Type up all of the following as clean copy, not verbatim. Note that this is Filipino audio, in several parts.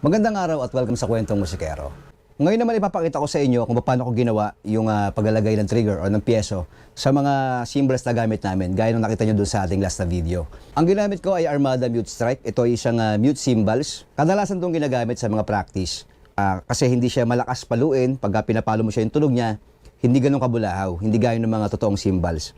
Magandang araw at welcome sa Kwentong Musikero. Ngayon naman ipapakita ko sa inyo kung paano ko ginawa yung paglalagay ng trigger o ng pieso sa mga cymbals na gamit namin, gaya nung nakita nyo dun sa ating last na video. Ang ginamit ko ay Armada Mute Strike. Ito ay isang mute cymbals. Kadalasan itong ginagamit sa mga practice kasi hindi siya malakas paluin. Pagka pinapalo mo siya yung tunog niya, hindi ganun kabulahaw, hindi gaya ng mga totoong cymbals.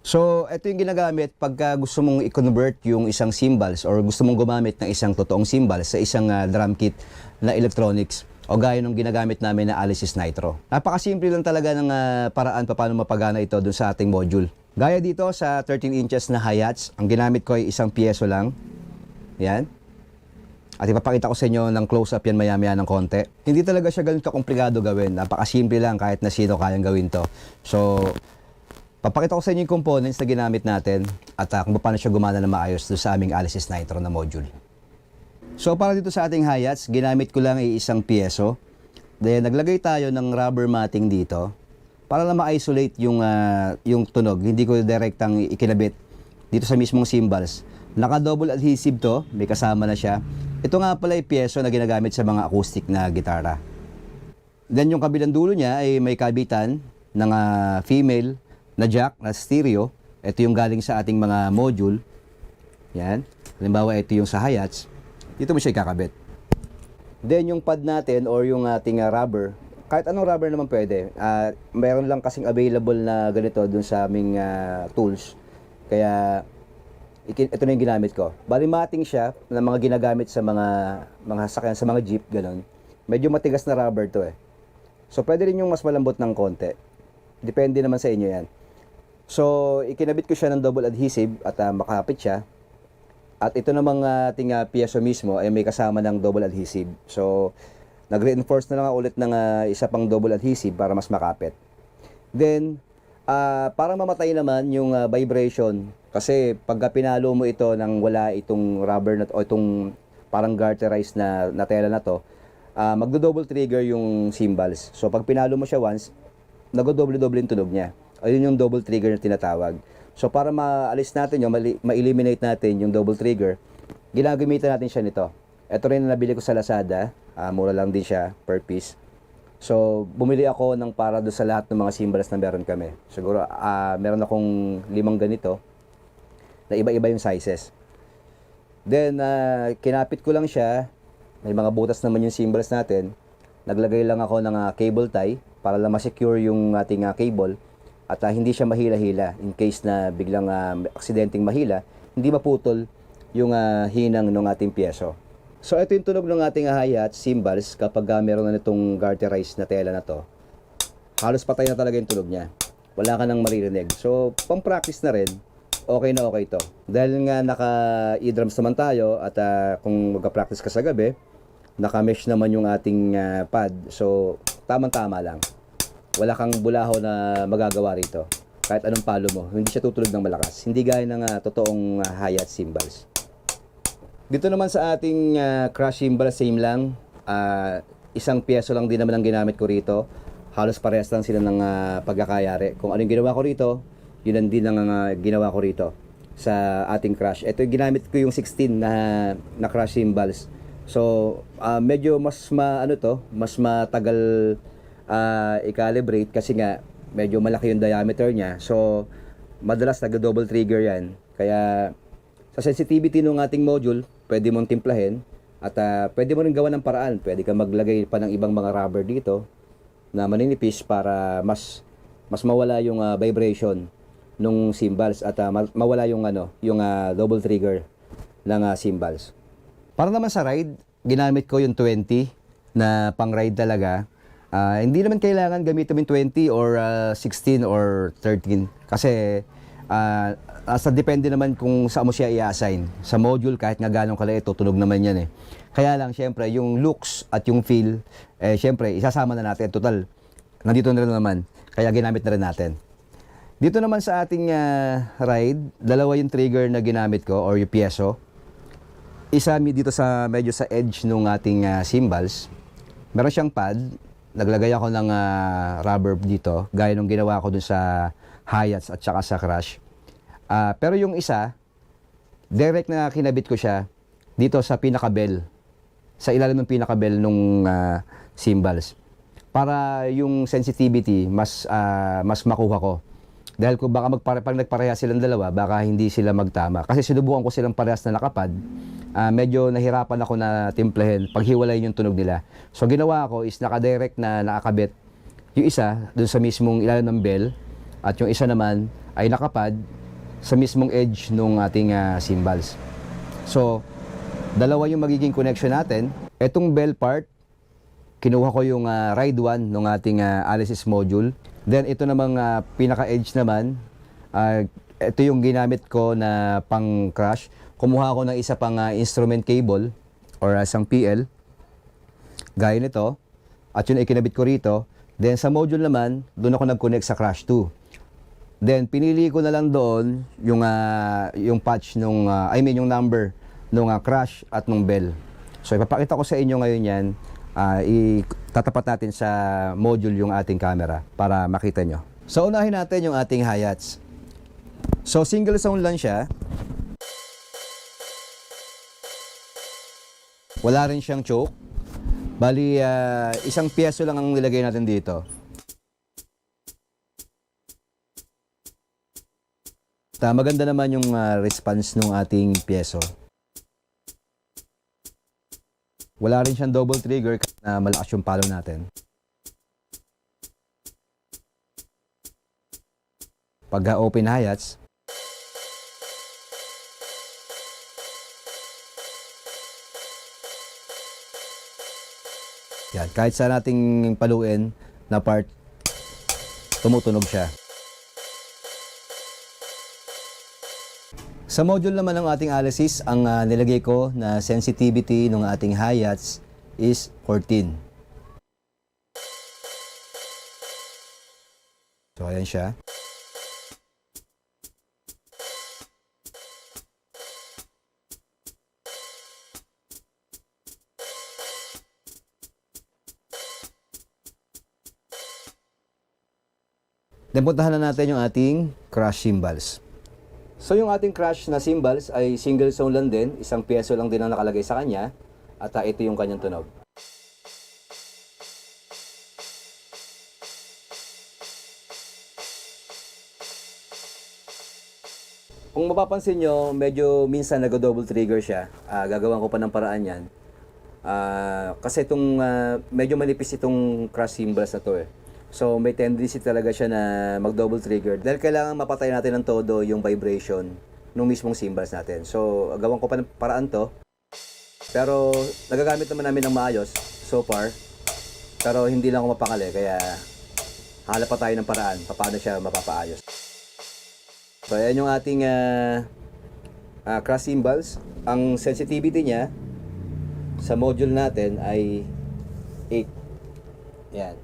So, ito yung ginagamit pagka gusto mong i-convert yung isang cymbals or gusto mong gumamit ng isang totoong cymbals sa isang drum kit na electronics o gaya nung ginagamit namin na Alesis Nitro. Napakasimple lang talaga ng paraan paano mapagana ito dun sa ating module. Gaya dito sa 13 inches na hi-hats, ang ginamit ko ay isang pieso lang. Yan. At ipapakita ko sa inyo ng close-up yan maya-maya ng konti. Hindi talaga siya ganun kakomplikado gawin. Napakasimple lang kahit na sino kayang gawin to. So, papakita ko sa inyo yung components na ginamit natin at kung paano siya gumana na maayos doon sa aming Alesis Nitro na module. So para dito sa ating hi-hats, ginamit ko lang ay isang pieso. Then naglagay tayo ng rubber matting dito para na ma-isolate yung tunog. Hindi ko direktang ikinabit dito sa mismong cymbals. Naka-double adhesive to, may kasama na siya. Ito nga pala yung pieso na ginagamit sa mga acoustic na gitara. Then yung kabilang dulo niya ay may kabitan ng female na jack, na stereo. Ito yung galing sa ating mga module. Yan. Halimbawa, ito yung sa hi-hats. Dito mo siya ikakabit. Then, yung pad natin or yung ating rubber, kahit anong rubber naman pwede. Mayroon lang kasing available na ganito dun sa aming tools. Kaya, ito na yung ginamit ko. Bali, matting siya na mga ginagamit sa mga sakyan, sa mga jeep, ganun. Medyo matigas na rubber to eh. So, pwede rin yung mas malambot ng konti. Depende naman sa inyo yan. So, ikinabit ko siya ng double adhesive at makapit siya. At ito namang ating pieso mismo ay may kasama ng double adhesive. So, nag-reinforce na lang ulit ng isa pang double adhesive para mas makapit. Then, para mamatay naman yung vibration, kasi pagka pinalo mo ito nang wala itong rubber na, o itong parang garterized na tela na to, magdo-double trigger yung cymbals. So, pag pinalo mo siya once, nag-double-double yung tunog niya. Ayun yung double trigger na tinatawag. So para maalis natin yun, ma-eliminate natin yung double trigger, ginagamitan natin siya nito. Ito rin na nabili ko sa Lazada, mura lang din siya per piece. So bumili ako ng para do sa lahat ng mga cymbals na meron kami. Siguro meron akong 5 ganito na iba-iba yung sizes. Then kinapit ko lang siya, may mga butas naman yung cymbals natin. Naglagay lang ako ng cable tie para lang ma-secure yung ating cable. At hindi siya mahila-hila in case na biglang aksidenteng mahila, hindi maputol yung hinang ng ating pieso. So ito yung tunog ng ating hi-hat cymbals kapag meron na nitong garterized na tela na to. Halos patay na talaga yung tunog niya. Wala ka nang maririnig. So pang-practice na rin, okay na okay to. Dahil nga naka-e-drums naman tayo at kung magka-practice ka sa gabi, naka-mesh naman yung ating pad. So tamang-tama lang. Wala kang bulaho na magagawa rito. Kahit anong palo mo, hindi siya tutulog ng malakas. Hindi gaya ng totoong hi-hat cymbals. Dito naman sa ating crash cymbal, same lang. Isang pieso lang din naman ang ginamit ko rito. Halos parehas lang sila ng pagkakayari. Kung ano yung ginawa ko rito, yun ang din ang ginawa ko rito sa ating crash. Ito yung ginamit ko yung 16 na crash cymbals. So, medyo mas mas matagal i-calibrate kasi nga medyo malaki yung diameter niya. So, madalas nag-double trigger yan. Kaya, sa sensitivity ng ating module, pwede mong timplahin at pwede mo rin gawa ng paraan. Pwede ka maglagay pa ng ibang mga rubber dito na maninipis para mas mawala yung vibration ng cymbals at mawala yung double trigger ng cymbals. Para naman sa ride, ginamit ko yung 20 na pang ride talaga. Hindi naman kailangan gamitin yung 20 or 16 or 13 kasi depende naman kung saan mo siya i-assign. Sa module, kahit nga ganong kaliit, tutunog naman yan eh. Kaya lang, syempre, yung looks at yung feel, syempre, isasama na natin. Total, nandito na rin naman. Kaya ginamit na rin natin. Dito naman sa ating ride, dalawa yung trigger na ginamit ko or yung pieso. Isa dito sa medyo sa edge ng ating cymbals. Meron siyang pad. Naglagay ako ng rubber dito, gaya nung ginawa ko dun sa hi-hats at saka sa crash. Pero yung isa, direct na kinabit ko siya dito sa pinaka-bell sa ilalim ng pinaka-bell nung cymbals. Para yung sensitivity mas makuha ko. Dahil kung baka pag nagpareha silang dalawa, baka hindi sila magtama. Kasi sinubukan ko silang parehas na nakapad, medyo nahirapan ako na timplahin, paghiwalay yung tunog nila. So ginawa ko is nakadirect na nakakabit yung isa dun sa mismong ilalim ng bell, at yung isa naman ay nakapad sa mismong edge ng ating cymbals. So, dalawa yung magiging connection natin. Etong bell part, kinuha ko yung ride 1 ng ating Alesis module. Then, ito namang pinaka-edge naman, ito yung ginamit ko na pang-crash. Kumuha ko ng isa pang instrument cable or isang PL. Gaya nito. At yun ay kinabit ko rito. Then, sa module naman, doon ako nag-connect sa crash 2. Then pinili ko na lang doon yung patch nung yung number nung crash at nung bell. So ipapakita ko sa inyo ngayon 'yan. Itatapat natin sa module yung ating camera para makita nyo. So unahin natin yung ating hi-hats. So single sound lang siya. Wala rin siyang choke. Bali isang piyeso lang ang nilagay natin dito. Maganda naman yung response ng ating pieso. Wala rin siyang double trigger na malakas yung palo natin. Pag open hi-hats, yan, kahit sa nating paluin na part, tumutunog siya. Sa module naman ng ating Alesis, ang nilagay ko na sensitivity ng ating hi-hats is 14. So, ayan siya. Then, puntahan na natin yung ating crash cymbals. So yung ating crash na cymbals ay single sound lang din, isang pieso lang din ang nakalagay sa kanya, at ito yung kanyang tunog. Kung mapapansin nyo, medyo minsan nag-double trigger siya. Gagawan ko pa ng paraan yan. Kasi itong medyo manipis itong crash cymbals na to eh. So may tendency talaga siya na mag-double trigger dahil kailangan mapatay natin ng todo yung vibration ng mismong cymbals natin. So gawan ko pa ng paraan to. Pero nagagamit naman namin ng maayos so far. Pero hindi lang ako mapakali kaya hanap pa tayo ng paraan paano siya mapapaayos. So ayan yung ating crash cymbals. Ang sensitivity niya sa module natin ay 8. Yan.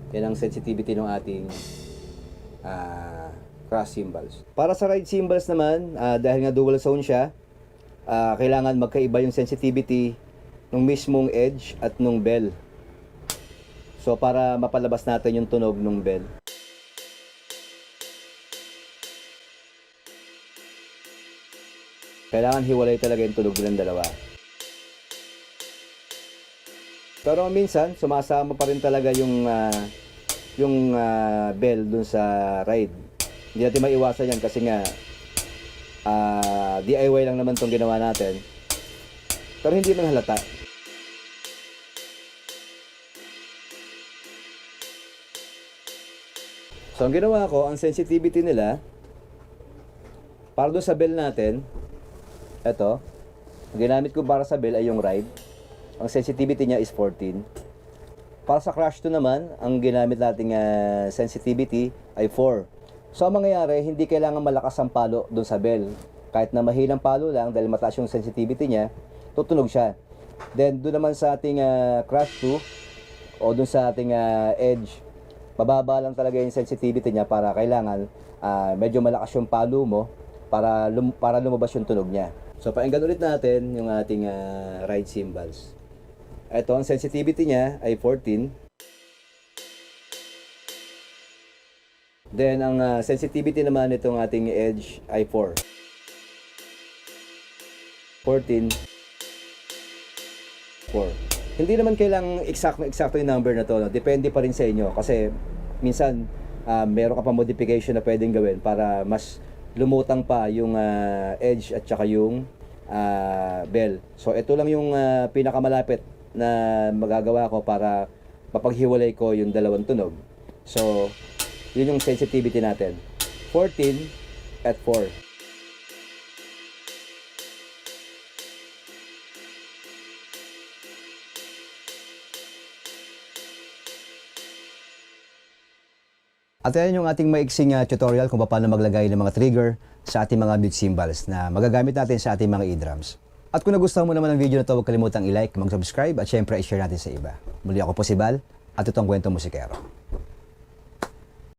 Yan ang sensitivity ng ating crash cymbals. Para sa ride cymbals naman, dahil nga dual sound siya, kailangan magkaiba yung sensitivity ng mismong edge at nung bell. So para mapalabas natin yung tunog ng bell. Kailangan hiwalay talaga yung tunog ng dalawa. Pero minsan, sumasama pa rin talaga yung bell dun sa ride. Hindi natin maiwasan yan kasi nga DIY lang naman itong ginawa natin. Pero hindi man halata. So ang ginawa ko, ang sensitivity nila, para dun sa bell natin, eto, ang ginamit ko para sa bell ay yung ride. Ang sensitivity niya is 14. Para sa crash 2 naman, ang ginamit nating sensitivity ay 4. So ang mangyayari, hindi kailangan malakas ang palo doon sa bell. Kahit na mahinang palo lang, dahil mataas yung sensitivity niya, tutunog siya. Then doon naman sa ating crash 2, o doon sa ating edge, mababa lang talaga yung sensitivity niya para kailangan medyo malakas yung palo mo para lumabas yung tunog niya. So painggan ulit natin yung ating ride cymbals. Ito, ang sensitivity niya ay 14. Then, ang sensitivity naman itong ating edge ay 4. 14. 4. Hindi naman kailang eksakto yung number na to, no? Depende pa rin sa inyo kasi minsan meron ka pa modification na pwedeng gawin para mas lumutang pa yung edge at saka yung bell. So ito lang yung pinakamalapit na magagawa ko para mapaghiwalay ko yung dalawang tunog. So yun yung sensitivity natin. 14 at 4. At yan yung ating maiksing tutorial kung paano maglagay ng mga trigger sa ating mga mute cymbals na magagamit natin sa ating mga e-drums. At kung nagustuhan mo naman ang video na ito, huwag kalimutang i-like, mag-subscribe at syempre i-share natin sa iba. Muli ako po si Bal at itong Kwentong Musikero.